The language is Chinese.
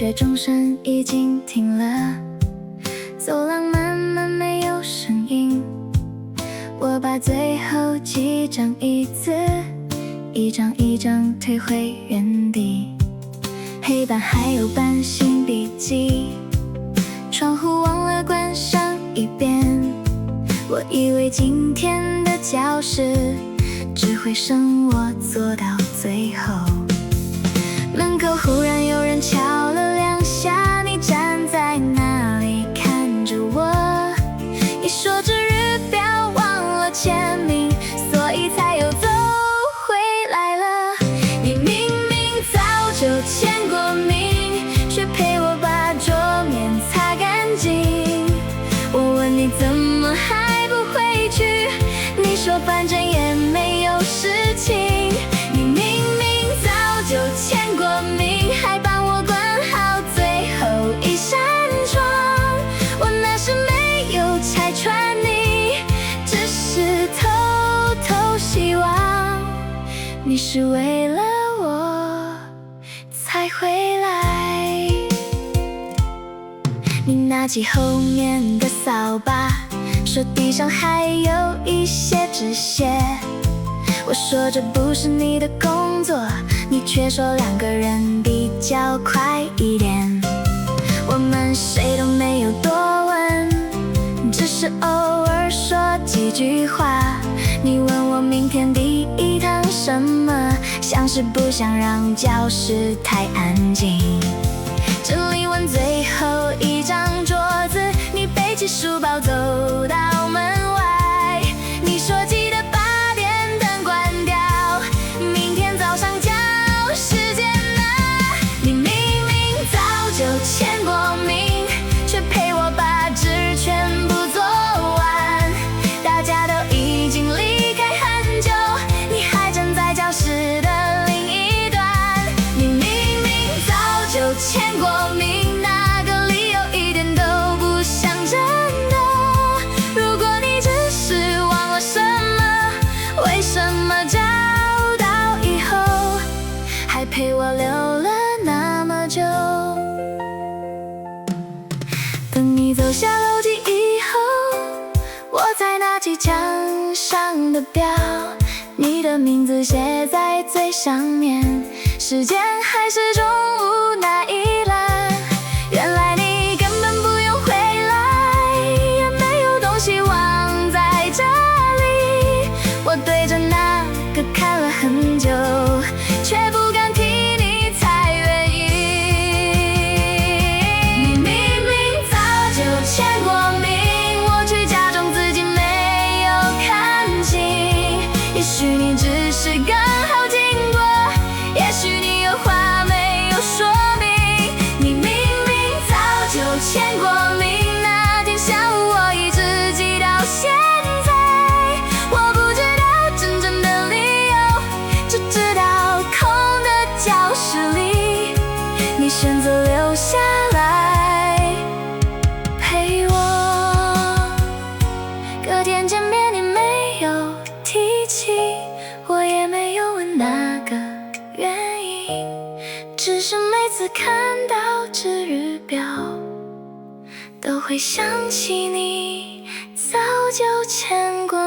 学钟声已经停了，走廊慢慢没有声音。我把最后几张椅子一张一张推回原地，黑板还有半新笔记，窗户忘了关上一遍。我以为今天的教室只会剩我坐到最后，门口忽然有人敲了2下，你站在那里看着我，你说这日表忘了签名，所以才又走回来了。你明明早就签过名，却陪我把桌面擦干净。我问你怎么还不回去，你说反正也没有事情。你明明早就签过名，还帮我关好最后一扇窗。我那时没有拆穿你，只是偷偷希望你是为了我才回来。你拿起后面的扫把，说地上还有一些纸屑。我说这不是你的工作，你却说2个人比较快一点。我们谁都没有多问，只是偶尔说几句话。你问我明天第一堂什么，像是不想让教室太安静。整理完最后一张桌子，你背起书包走到门外。你说记得8点灯关掉，明天早上教时间啊。你明明早就签过名，却陪我把纸全部做完。大家都已经离开很久，你还站在教室的另一端。你明明早就签过名，那个理由一点都不像真的。如果你只是忘了什么，为什么找到以后还陪我留了那么久？等你走下楼梯以后，我才拿起墙上的表，你的名字写在最上面，时间还是中午那一栏。原来你根本不用回来，也没有东西忘在这里。我对着那个看了很久，却不敢提你才愿意。你明明早就签过名，我却假装自己没有看清。也许你只是刚好经过，也许你有话没有说明。你明明早就签过名，那天下午我一直记到现在。我不知道真正的理由，只知道空的教室里，你选择留下来陪我。隔天见面你没有提起，我也没有问那个原因，只是每次看到这日表，都会想起你早就签过